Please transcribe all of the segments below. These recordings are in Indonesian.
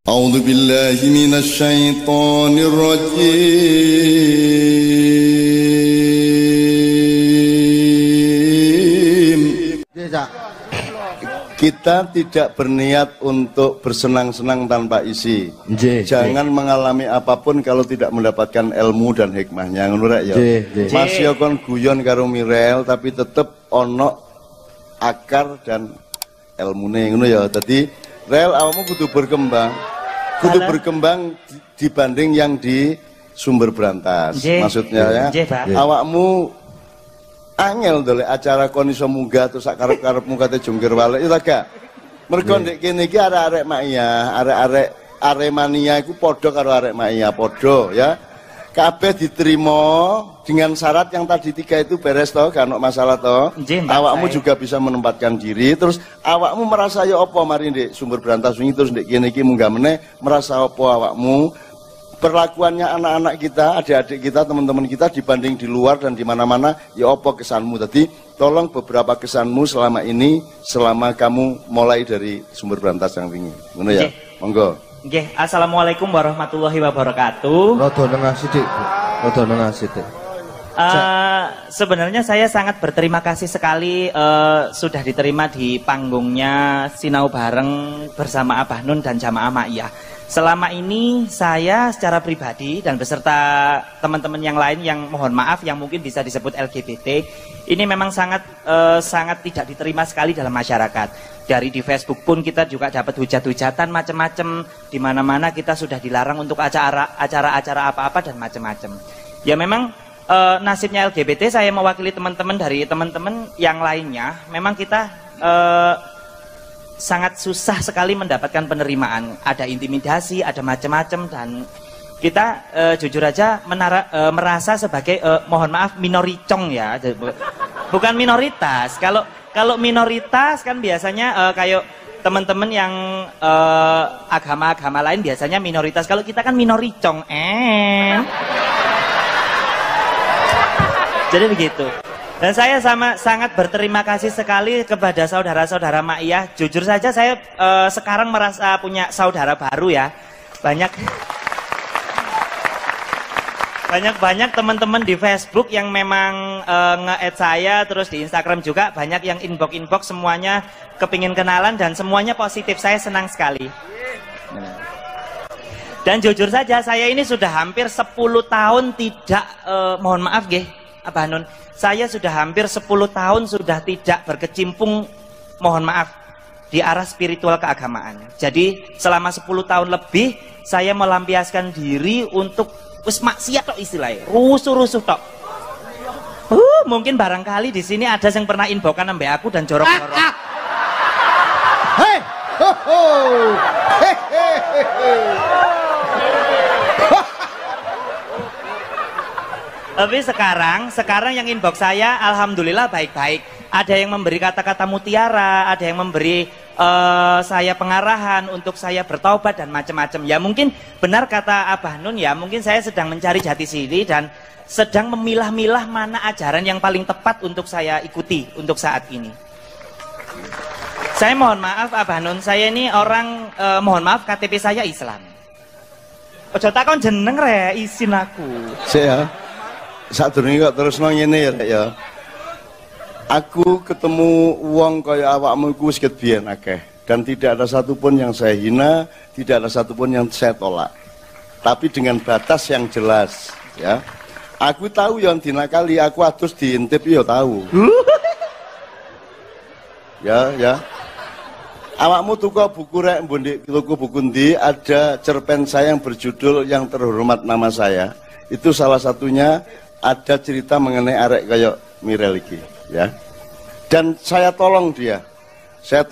A'udzu billahi minasy syaithanir rajim. Kita tidak berniat untuk bersenang-senang tanpa isi. Jangan mengalami apapun kalau tidak mendapatkan ilmu dan hikmahnya. Ngono rek ya. Mas yo kon guyon karo Mirel tapi tetep ono akar dan ilmune ngono ya. Dadi rel awakmu kudu berkembang. Kudu berkembang dibanding yang di Sumber Brantas. Maksudnya ya. Awakmu angel dole acara kon iso munggah terus sak karep-karepmu kate jungkir balik itu gak. Mergo ndek kene iki arek-arek Maia, arek-arek Aremania iku padha karo arek Maia, padha ya. Kabeh diterima dengan syarat yang tadi 3 itu beres toh, gak ono masalah toh. Awakmu juga bisa menempatkan diri, terus awakmu merasa ya apa mari ndek Sumber Brantas wingi terus ndek kene iki munggah meneh merasa apa awakmu? Perlakuannya anak-anak kita, adik-adik kita, teman-teman kita dibanding di luar dan di mana-mana, ya apa kesanmu? Tadi tolong beberapa kesanmu selama ini, selama kamu mulai dari Sumber Brantas yang wingi. Ngono ya. Monggo. Nggih, assalamualaikum warahmatullahi wabarakatuh. Rada nengah sithik, Bu. Rada nengah sithik. Sebenarnya saya sangat berterima kasih sekali sudah diterima di panggungnya Sinau Bareng bersama Abah Nun dan Jamaah Maiyah. Selama ini saya secara pribadi dan beserta teman-teman yang lain yang mohon maaf yang mungkin bisa disebut LGBT, ini memang sangat tidak diterima sekali dalam masyarakat. Dari di Facebook pun kita juga dapat hujat-hujatan macam-macam, di mana-mana kita sudah dilarang untuk acara-acara apa-apa dan macam-macam. Ya memang nasibnya LGBT, saya mewakili teman-teman dari teman-teman yang lainnya, memang kita sangat susah sekali mendapatkan penerimaan, ada intimidasi, ada macam-macam, dan kita jujur aja merasa sebagai mohon maaf minoricong ya, bukan minoritas. Kalau minoritas kan biasanya kayak teman-teman yang agama-agama lain biasanya minoritas, kalau kita kan minoricong, jadi begitu. Dan saya sangat berterima kasih sekali kepada saudara-saudara Maiyah. Jujur saja saya sekarang merasa punya saudara baru ya. Banyak teman-teman di Facebook yang memang nge-add saya, terus di Instagram juga banyak yang inbox semuanya kepingin kenalan dan semuanya positif. Saya senang sekali. Dan jujur saja saya ini sudah hampir 10 tahun tidak mohon maaf nggih Abah Nun. Saya sudah hampir 10 tahun sudah tidak berkecimpung, mohon maaf, di arah spiritual keagamaan. Jadi selama 10 tahun lebih saya melampiaskan diri untuk wis maksiat tok istilahnya, rusuh-rusuh tok. Mungkin barangkali di sini ada yang pernah inbokan ambek aku dan jorok-jorok. Hei, ho ho. Tapi sekarang yang inbox saya alhamdulillah baik-baik. Ada yang memberi kata-kata mutiara, ada yang memberi saya pengarahan untuk saya bertaubat dan macam-macam. Ya mungkin benar kata Abah Nun ya, mungkin saya sedang mencari jati diri dan sedang memilah-milah mana ajaran yang paling tepat untuk saya ikuti untuk saat ini. Saya mohon maaf Abah Nun, saya ini orang mohon maaf KTP saya Islam. Ojo takon jeneng re, isin aku. Saya sadurunge kok terus nang ngene ya. Aku ketemu wong kaya awakmu iku wis ket biyen akeh dan tidak ada satupun yang saya hina, tidak ada satupun yang saya tolak. Tapi dengan batas yang jelas, ya. Aku tahu yang dinakali, aku adus diintip ya tahu. Ya. Awakmu tuku buku rek mbok tuku buku ndi, ada cerpen saya yang berjudul Yang Terhormat Nama Saya. Itu salah satunya. Ada cerita mengenai arek kayak Mirel iki, ya. Dan saya tolong dia. Saya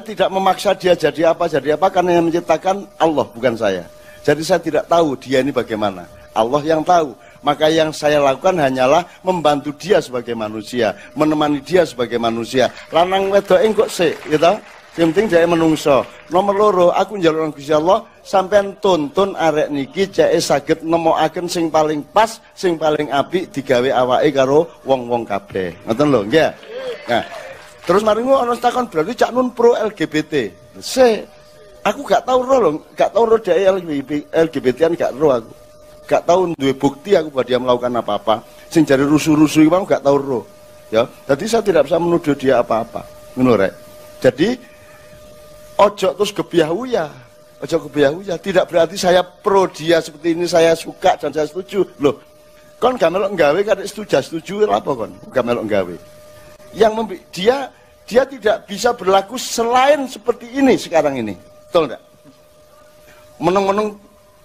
tidak memaksa dia jadi apa karena yang menciptakan Allah bukan saya. Jadi saya tidak tahu dia ini bagaimana. Allah yang tahu. Maka yang saya lakukan hanyalah membantu dia sebagai manusia, menemani dia sebagai manusia. Lanang wedoke kok sik, gitu. Yang penting dia menungso. Nomor loro, aku njaluk nang Gusti Allah sampean tuntun arek niki ceke saged nemokaken sing paling pas, sing paling apik digawe awake karo wong-wong kabeh. Ngoten lho, nggih. Nah, terus mari ngono takon berarti Cak Nun pro LGBT. Sik. Aku gak tahu loh, gak tahu dia LGBT-an gak roh aku. Gak tahu duwe bukti aku bahwa dia melakukan apa-apa. Sing jare rusuh-rusuh iki gak tahu roh. Ya, jadi saya tidak bisa menuduh dia apa-apa. Ngono rek. Jadi ojo terus gebiahuya. Ojo gebiahuya. Tidak berarti saya pro dia seperti ini, saya suka dan saya setuju. Loh, kon gak melok nggawe kadek setuju apa kon? Gak melok nggawe. Dia tidak bisa berlaku selain seperti ini sekarang ini. Betul enggak? Meneng-meneng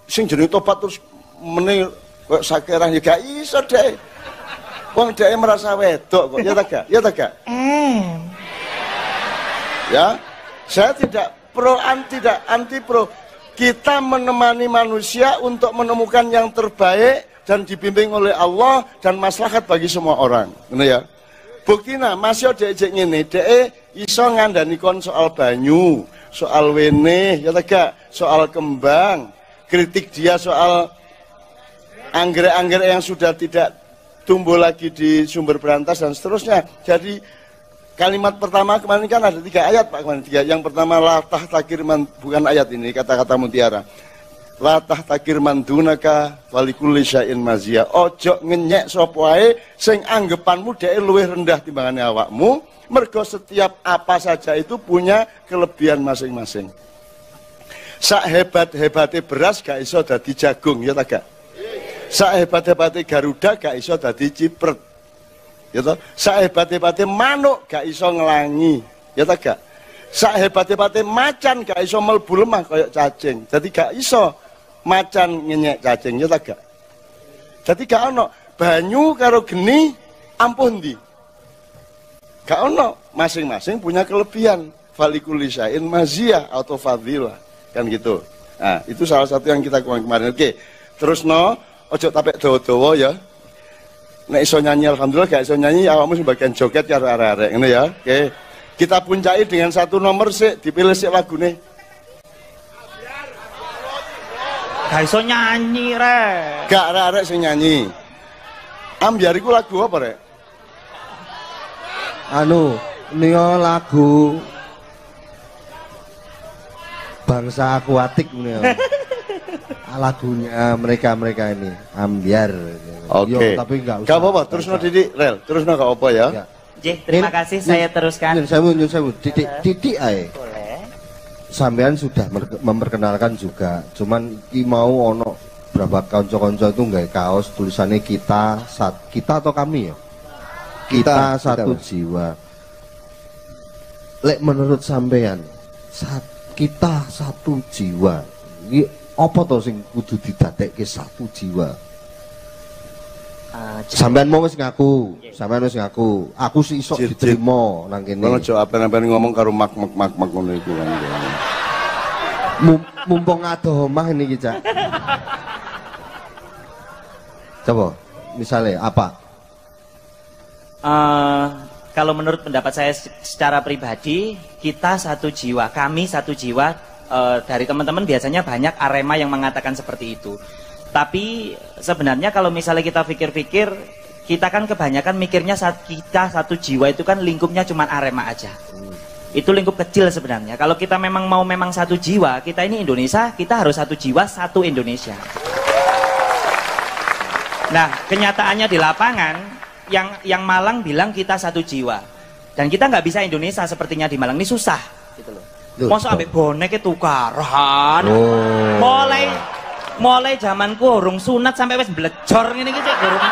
sing jenenge tobat terus meneng kok sakerah ya gak iso deh. Wong dhek merasa wedok kok, ya tak gak? Ya tak gak? Ya, saya tidak anti pro. Kita menemani manusia untuk menemukan yang terbaik dan dibimbing oleh Allah dan maslahat bagi semua orang. Ngono ya. Buktina masih dhek ngene, dhek iso ngandani kon soal banyu, soal wene, ya tak gak? Soal kembang, kritik dia soal anggrek-anggrek yang sudah tidak tumbuh lagi di sumber berantas dan seterusnya. Jadi kalimat pertama kemarin kan ada 3 ayat Pak kemarin 3. Yang pertama latah takir bukan ayat ini, kata-kata mutiara. Latah takir mandunaka walikulli syai'in mazia. Ojo ngenyek sapa wae sing anggepanmu dhek luwih rendah timbangane awakmu, mergo setiap apa saja itu punya kelebihan masing-masing. Sak hebat-hebate beras gak iso dadi jagung, ya tak gak? Sak hebat-hebate Garuda gak iso dadi cipret. Ya toh? Sak hebat-hebate manuk gak iso ngelangi, ya tak gak? Sak hebat-hebate macan gak iso mlebu lemah kaya cacing. Jadi gak iso macan ngenyek cacing, ya tak gak? Jadi gak ono banyu karo geni ampun ndi. Gak ono, masing-masing punya kelebihan. Falikuli syai'in maziyah atau fadilah. Kan gitu. Nah, itu salah satu yang kita kemarin. Oke. Terus ojo tapek dawa-dawa ya. Nek iso nyanyi alhamdulillah, gak iso nyanyi awakmu sebagian joget karo arek-arek ngene ya. Oke. Kita puncai dengan 1 nomor sik, dipilih sik lagune. Gak iso nyanyi rek. Gak arek-arek sing nyanyi. Ambyar iku lagu apa rek? Ini lagu bangsa akuatik nih. Lagunya mereka ini Ambyar. Oke. Tapi enggak usah. Gak apa-apa, terusno Didik, Rel. Terusno gak apa ya. Terima kasih, saya teruskan. Nyun sewu, Didik ae. Boleh. Sampean sudah memperkenalkan juga. Cuman iki mau ono berapa kanca-kanca itu nggawe kaos tulisannya kita atau kami ya? Kita satu jiwa. Lek menurut sampean, kita satu jiwa. Iki apa to sing kudu didadekke satu jiwa? Sampean mau wis ngaku, aku sih iso diterima nang kene. Ngono aja apen-apen ngomong karo mak ngono iku kan. Mumpung ado omah niki, Cak. Coba, misalnya apa? Kalau menurut pendapat saya secara pribadi, kita satu jiwa, kami satu jiwa. Dari teman-teman biasanya banyak Arema yang mengatakan seperti itu. Tapi sebenarnya kalau misalnya kita pikir-pikir, kita kan kebanyakan mikirnya saat kita satu jiwa itu kan lingkupnya cuma Arema aja. Itu lingkup kecil sebenarnya. Kalau kita memang mau satu jiwa, kita ini Indonesia, kita harus satu jiwa, satu Indonesia. Nah, kenyataannya di lapangan, yang Malang bilang kita satu jiwa. Dan kita nggak bisa Indonesia sepertinya di Malang, ini susah gitu loh. Masa ambek bonek itu tukaran. Mulai zamanku urung sunat sampai wis blejor ngene iki cek urung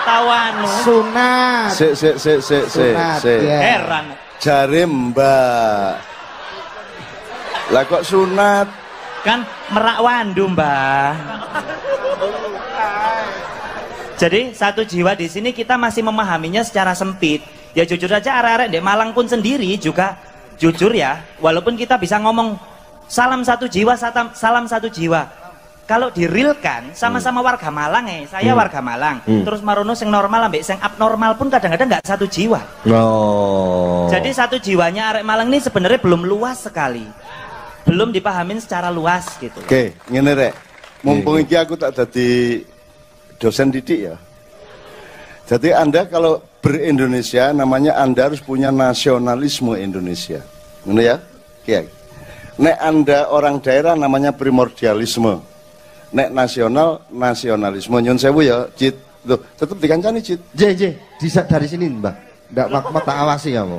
tawanu. Sunat. Sik. Heran. Jare Mbak. Lah kok sunat? Kan merak wandu, Mbah. Jadi satu jiwa di sini kita masih memahaminya secara sempit. Ya jujur aja arek-arek di Malang pun sendiri juga jujur ya, walaupun kita bisa ngomong salam satu jiwa, salam satu jiwa. Kalau dirilkan sama-sama warga Malang saya warga Malang. Terus Marono sing normal ambek sing abnormal pun kadang-kadang nggak satu jiwa. Jadi satu jiwanya arek Malang ini sebenarnya belum luas sekali. Belum dipahamin secara luas gitu. Oke, ngene rek. Mumpung iki aku tak dadi dosen didik ya. Jadi Anda kalau ber-Indonesia namanya Anda harus punya nasionalisme Indonesia. Ngono ya? Oke. Nek Anda orang daerah namanya primordialisme. Nek nasional, nasionalisme. Nyun sewu ya, Cid. Loh, tetep dikancani, Cid. Dari sini, Mbak. Ndak tak awasi kamu.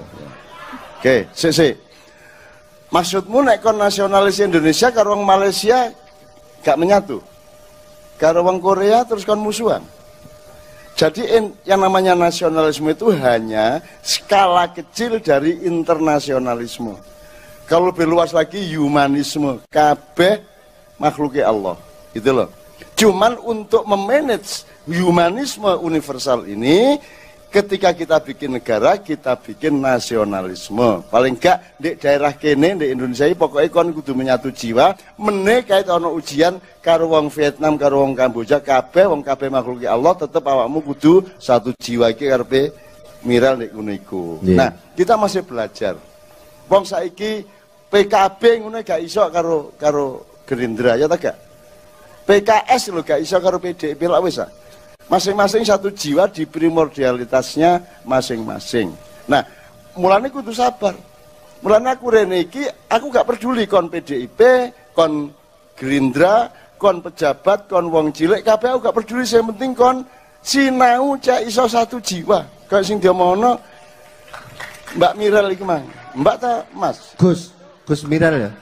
Oke, sik. Maksudmu nek kon nasionalis Indonesia karo wong Malaysia gak menyatu. Karo wong Korea terus kon musuhan. Jadi yang namanya nasionalisme itu hanya skala kecil dari internasionalisme. Kalau lebih luas lagi humanisme, kabeh makhluknya Allah, gitu loh. Cuman untuk memanage humanisme universal ini, ketika kita bikin negara, kita bikin nasionalisme. Paling enggak di daerah kene di Indonesia ini pokoknya kon kudu menyatu jiwa. Meneh kait ono ujian karo wong Vietnam, karo wong Kamboja, kabeh makhluknya Allah, tetep awakmu kudu satu jiwa iki karepe miral nek ngono iku. Nah, kita masih belajar. Wong saiki PKB ngono gak iso karo Gerindra ya ta gak? PKS lho gak iso karo PDIP lak wis. Masing-masing satu jiwa di primordialitasnya masing-masing. Nah, mulane kudu sabar. Mulane aku rene iki aku gak peduli kon PDIP, kon Gerindra, kon pejabat, kon wong cilik kabeh aku gak peduli, sing penting kon sinau cek iso satu jiwa. Kayak sing diomongno Mbak Miral iki mang. Mbak ta Mas? Gus Miral ya.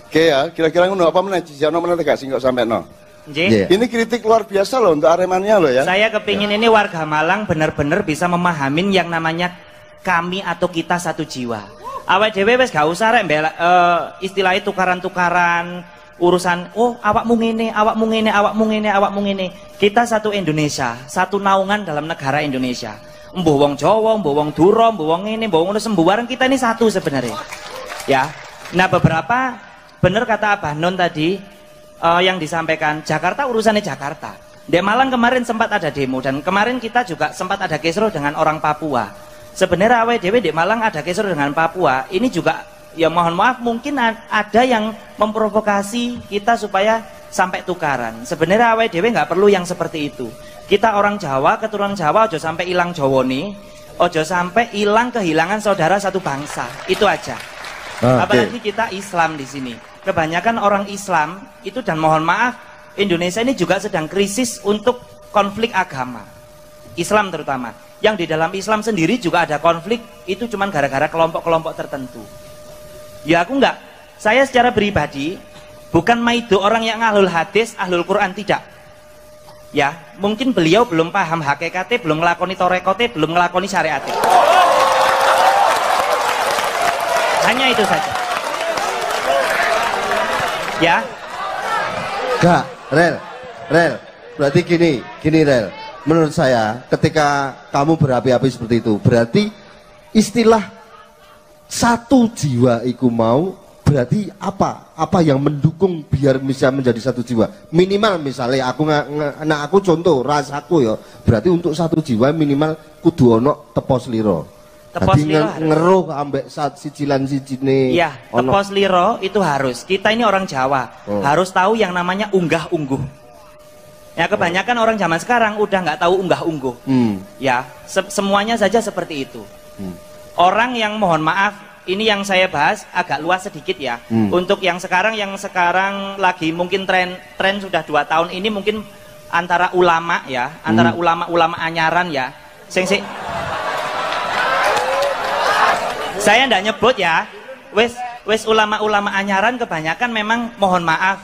Oke ya, kira-kira ngono apa meneh jijono meneh gak sing kok sampeno. Yeah. Ini kritik luar biasa loh untuk Aremania loh ya. Saya kepingin ini warga Malang benar-benar bisa memahamin yang namanya kami atau kita satu jiwa. Awak dhewe wis gak usah rek istilahnya tukaran-tukaran urusan awakmu ngene, awakmu ngene, awakmu ngene, awakmu ngene. Kita satu Indonesia, satu naungan dalam negara Indonesia. Mbuh wong Jawa, mbuh wong Dura, mbuh wong ngene, mbuh ngono sembuaran kita ini satu sebenarnya. Ya. Nah, beberapa benar kata Abah Non tadi yang disampaikan, Jakarta urusannya Jakarta. Di Malang kemarin sempat ada demo dan kemarin kita juga sempat ada kisruh dengan orang Papua. Sebenarnya awake dhewe di Malang ada kisruh dengan Papua. Ini juga ya mohon maaf mungkin ada yang memprovokasi kita supaya sampai tukaran. Sebenarnya awake dhewe nggak perlu yang seperti itu. Kita orang Jawa, keturunan Jawa, ojo sampai hilang Jawa nih, ojo sampai hilang kehilangan saudara satu bangsa. Itu aja. Apalagi kita Islam di sini. Kebanyakan orang Islam itu, dan mohon maaf, Indonesia ini juga sedang krisis untuk konflik agama. Islam terutama. Yang di dalam Islam sendiri juga ada konflik, itu cuma gara-gara kelompok-kelompok tertentu. Ya aku enggak. Saya secara pribadi bukan maido orang yang ahlul hadis, ahlul Quran, tidak. Ya, mungkin beliau belum paham hakikatnya, belum ngelakoni torekote, belum ngelakoni syariatnya. Hanya itu saja. Ya. Gak, Rel. Berarti gini Rel. Menurut saya, ketika kamu berapi-api seperti itu, berarti istilah satu jiwa iku mau, berarti apa yang mendukung biar bisa menjadi satu jiwa? Minimal misalnya aku contoh rasaku ya, berarti untuk satu jiwa minimal kudu ono tepos liro. Tadi ngeruh ambek sijilan-sijine. Iya, tepos liro itu harus. Kita ini orang Jawa, harus tahu yang namanya unggah-ungguh. Ya kebanyakan orang zaman sekarang udah nggak tahu unggah-ungguh. Ya, semuanya saja seperti itu. Orang yang mohon maaf, ini yang saya bahas agak luas sedikit ya. Untuk yang sekarang lagi mungkin tren sudah 2 tahun ini mungkin antara ulama ya, antara ulama anyaran ya. Saya ndak nyebut ya. Wes ulama anyaran kebanyakan memang mohon maaf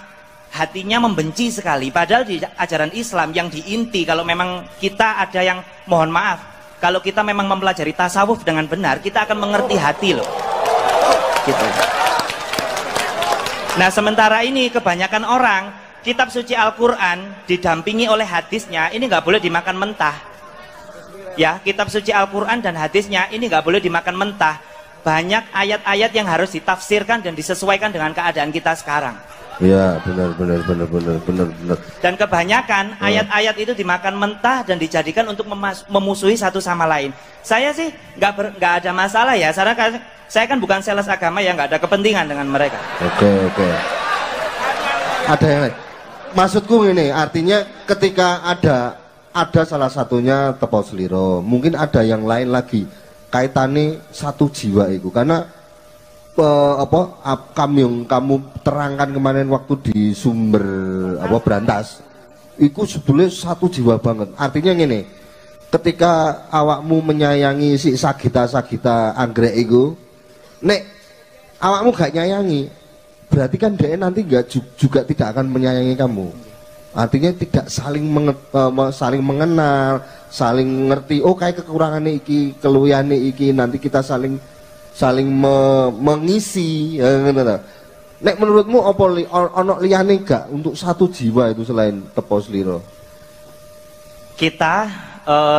hatinya membenci sekali. Padahal di ajaran Islam yang diinti, kalau memang kita ada yang mohon maaf, kalau kita memang mempelajari tasawuf dengan benar, kita akan mengerti hati loh. Gitu. Nah sementara ini kebanyakan orang kitab suci Al-Quran didampingi oleh hadisnya ini nggak boleh dimakan mentah. Ya, kitab suci Al-Quran dan hadisnya ini nggak boleh dimakan mentah. Banyak ayat-ayat yang harus ditafsirkan dan disesuaikan dengan keadaan kita sekarang. Ya, benar. Dan kebanyakan ayat-ayat itu dimakan mentah dan dijadikan untuk memusuhi satu sama lain. Saya sih nggak ada masalah ya, saya kan bukan sales agama yang nggak ada kepentingan dengan mereka. Oke. Ada yang lain. Maksudku ini artinya ketika ada salah satunya tepos liro, mungkin ada yang lain lagi. kaitane satu jiwa itu karena yang kamu terangkan kemarin waktu di sumber Berantas itu sebetulnya satu jiwa banget. Artinya gini, ketika awakmu menyayangi si Sagita anggrek itu, nek awakmu gak nyayangi, berarti kan dia nanti juga tidak akan menyayangi kamu. Artinya tidak saling mengenal, saling ngerti. Oh kayak kekurangannya iki, keluyane iki, nanti kita saling mengisi. Nek menurutmu apa ono liyane gak untuk satu jiwa itu selain tepos liro? Kita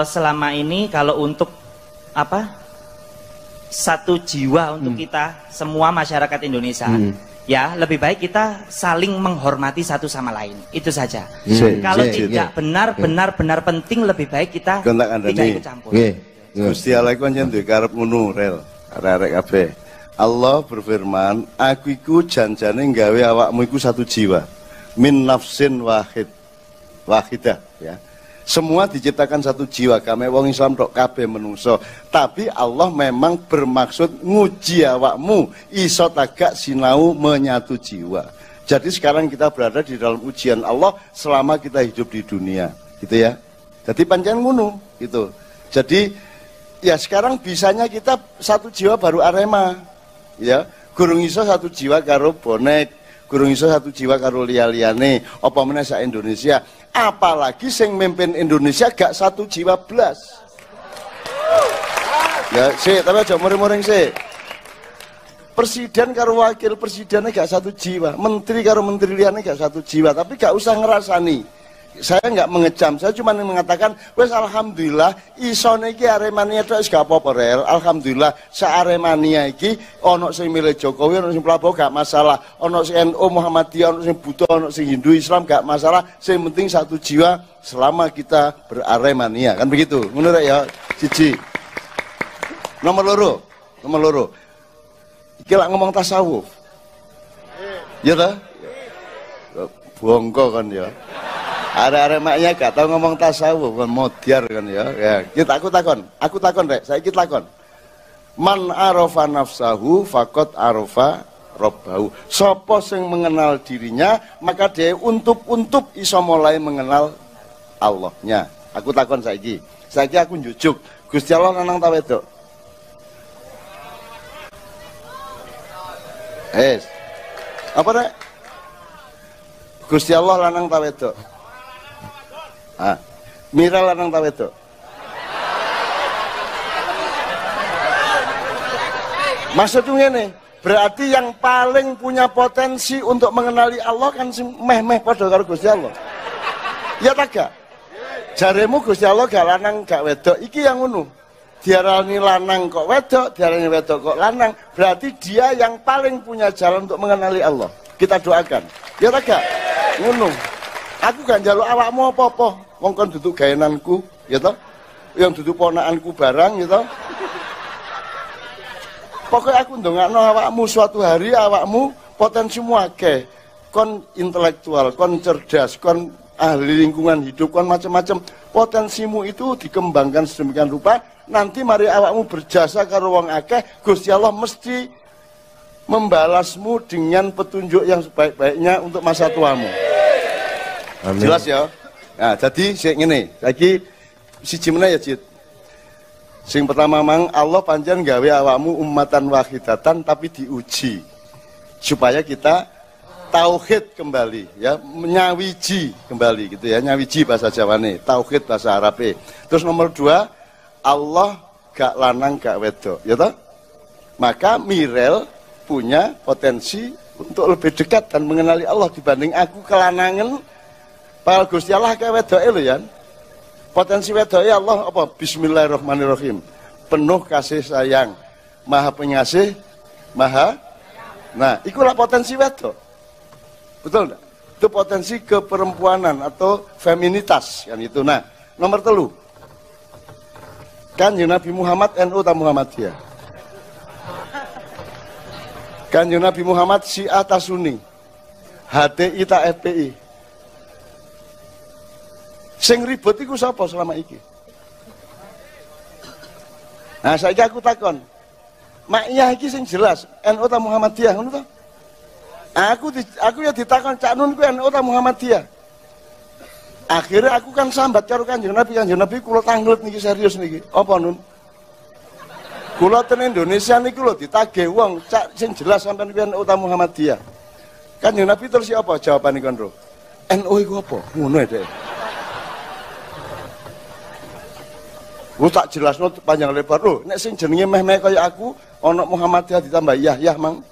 selama ini kalau untuk satu jiwa untuk kita semua masyarakat Indonesia. Ya, lebih baik kita saling menghormati satu sama lain. Itu saja. Kalau tidak benar penting, lebih baik kita tidak ikut campur. Gusti Allah iku pancen duwe karep ngono, rel. Arek-arek kabeh. Allah berfirman, aku iku janjane nggawe awakmu iku satu jiwa. Min nafsin wahidah, ya. Semua diciptakan satu jiwa, kame wong Islam tok kabeh menungso. Tapi Allah memang bermaksud nguji awakmu iso tagak sinau menyatu jiwa. Jadi sekarang kita berada di dalam ujian Allah selama kita hidup di dunia, gitu ya. Jadi pancen ngono, gitu. Jadi ya sekarang bisanya kita satu jiwa baru Arema, ya. Gurung iso satu jiwa karo bonek, gurung iso satu jiwa karo liya-liyane, apa meneh sak Indonesia. Apalagi sing mimpin Indonesia gak satu jiwa belas. Ya, tapi aja muring-muring sih. Presiden karo wakil presidennya gak satu jiwa, menteri karo menteri liane gak satu jiwa, tapi gak usah ngerasani. Saya nggak mengecam, saya cuma mengatakan, wes alhamdulillah isone iki Aremania tok wis gak apa-apa rel. Alhamdulillah sa Aremania iki ono sing milih Jokowi, ono sing Prabowo gak masalah, ono sing NU Muhammadiyah, ono sing Buddha, ono sing Hindu Islam gak masalah, sing penting satu jiwa selama kita beraremania, kan begitu. Ngono rek ya, siji. Nomor loro. Iki lak ngomong tasawuf. Ya ta? Bongko kan ya. Ada maknya gak tahu ngomong tasawuf kan modiar kan ya. Ya, kita aku takon rek, saya kita takon. Man arafa nafsahu faqad arafa rabbahu. Sapa sing mengenal dirinya, maka dia untuk iso mulai mengenal Allahnya. Aku takon saiki. Saiki aku njujuk, Gusti Allah lanang ta wedok? Apa rek? Gusti Allah lanang ta wedok? Mira lanang ta wedok? Maksudnya ngene, berarti yang paling punya potensi untuk mengenali Allah kan meh padha karo Gusti Allah. Ya ta gak? Jaremu Gusti Allah gak lanang gak wedok, iki yang ngono. Diarani lanang kok wedok, diarani wedok kok lanang, berarti dia yang paling punya jalan untuk mengenali Allah. Kita doakan. Ya ta gak? Ngono. Aku gak njaluk awakmu apa-apa, wong kon duduk gaenanku, ya toh? Yang duduk ponakanku barang, ya toh? Pokoknya aku ndongakno awakmu suatu hari awakmu potensimu akeh. Kon intelektual, kon cerdas, kon ahli lingkungan hidup, kon macam-macam. Potensimu itu dikembangkan sedemikian rupa, nanti mari awakmu berjasa karo wong akeh, Gusti Allah mesti membalasmu dengan petunjuk yang sebaik-baiknya untuk masa tuamu. Amin. Jelas ya. Nah, jadi sing ngene, saiki siji meneh ya, Cid. Sing pertama mang Allah pancen gawe awakmu ummatan wahidatan tapi diuji supaya kita tauhid kembali ya, nyawiji kembali gitu ya, nyawiji bahasa Jawane, tauhid bahasa Arabe. Terus nomor 2, Allah gak lanang gak wedok, ya toh? Maka Mirel punya potensi untuk lebih dekat dan mengenali Allah dibanding aku kelanangan. Padahal Gusti Allah kayak wedoke lho ya. Potensi wedoke Allah apa? Bismillahirrahmanirrahim. Penuh kasih sayang, Maha Pengasih, Maha. Nah, itulah potensi wedok. Betul enggak? Itu potensi keperempuanan atau feminitas kan itu. Nah, nomor 3. Kanjeng Nabi Muhammad NU ta Muhammadiyah? Kanjeng Nabi Muhammad Syiah ta Sunni? HTI ta FPI? Sing ribet iku sapa selama iki? Nah, saiki aku takon. Maiyah iki sing jelas NU ta Muhammadiyah ngono to? Aku ya ditakon Cak Nun ku NU ta Muhammadiyah. Akhirnya aku kan sambat karo Kanjeng Nabi kula tanglet niki serius niki. Apa Nun? Kula ten Indonesia niku lho ditagih wong Cak sing jelas sampean ku NU ta Muhammadiyah. Kanjeng Nabi terus apa jawabane kon ro? NU iku apa? Ngono ya, Dek. Gue tak jelasno panjang lebar lho, nek sing jenenge meh-meh kaya aku, ana Muhammadiyah ditambah Yah Mang.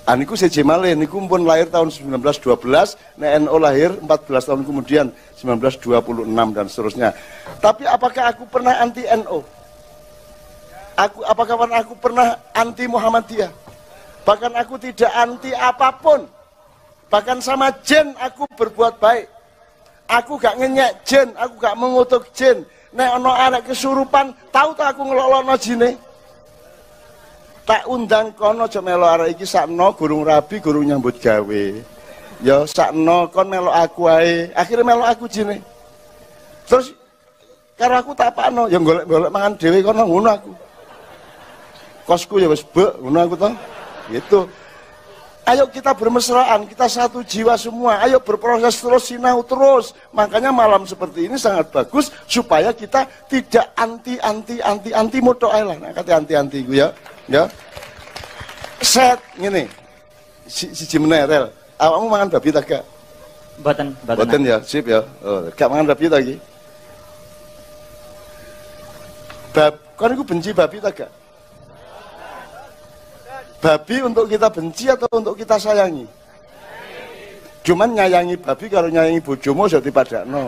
Aniku siji malih niku pun lahir tahun 1912, nek NU lahir 14 tahun kemudian 1926 dan seterusnya. Tapi apakah aku pernah anti NU? Apakah aku pernah anti Muhammadiyah? Bahkan aku tidak anti apapun. Bahkan sama jin aku berbuat baik. Aku gak ngenyek jin, aku gak mengutuk jin. Nek ana arek kesurupan, tahu tak aku ngelokno jine. Tak undang kono aja melo arek iki sakno gurung rabi, gurung nyambut gawe. Ya sakno kon melok aku ae. Akhire melok aku jine. Terus karo aku tak apakno, ya golek-golek mangan dhewe kono ngono aku. Kosku ya wis bek ngono aku to. Gitu. Ayo kita bermesraan, kita satu jiwa semua. Ayo berproses terus, sinau terus. Makanya malam seperti ini sangat bagus supaya kita tidak anti moto ae lah. Nah, kata anti ku ya. Ya. Set ngene. Siji meneh awakmu mangan babi ta gak? Mboten ya, sip ya. Oh, gak mangan babi ta iki? Kan iku benci babi ta gak? Babi untuk kita benci atau untuk kita sayangi? Cuman nyayangi babi kalau nyayangi bojomu sudah dipadakno.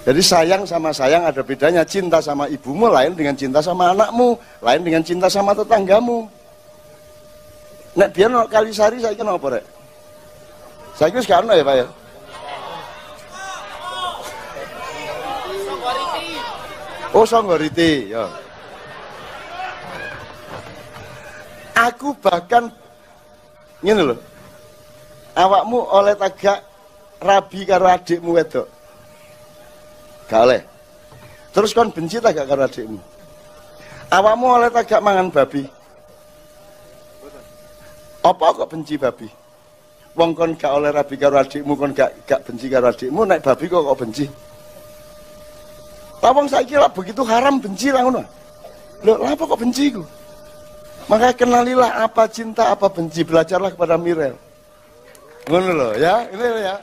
Jadi sayang sama sayang ada bedanya. Cinta sama ibumu lain dengan cinta sama anakmu, lain dengan cinta sama tetanggamu. Nek biar no Kalisari saya kena apa rek? Saya kira sekarang ya Pak ya. Oh Songgoriti, ya. Aku bahkan ngene lho. Awakmu oleh tagak rabi karo adikmu wedok. Gak oleh. Terus kon benci tagak karo adikmu. Awakmu oleh tagak mangan babi. Apa kok benci babi? Wong kon gak oleh rabi karo adikmu, kon gak benci karo adikmu, naik babi kok benci. Tawang saiki lah begitu haram benci lah ngono. Lho, lha apa kok benci ku? Maka kenalilah apa cinta, apa benci. Belajarlah kepada Mirel. Ngono loh ya, ini ya.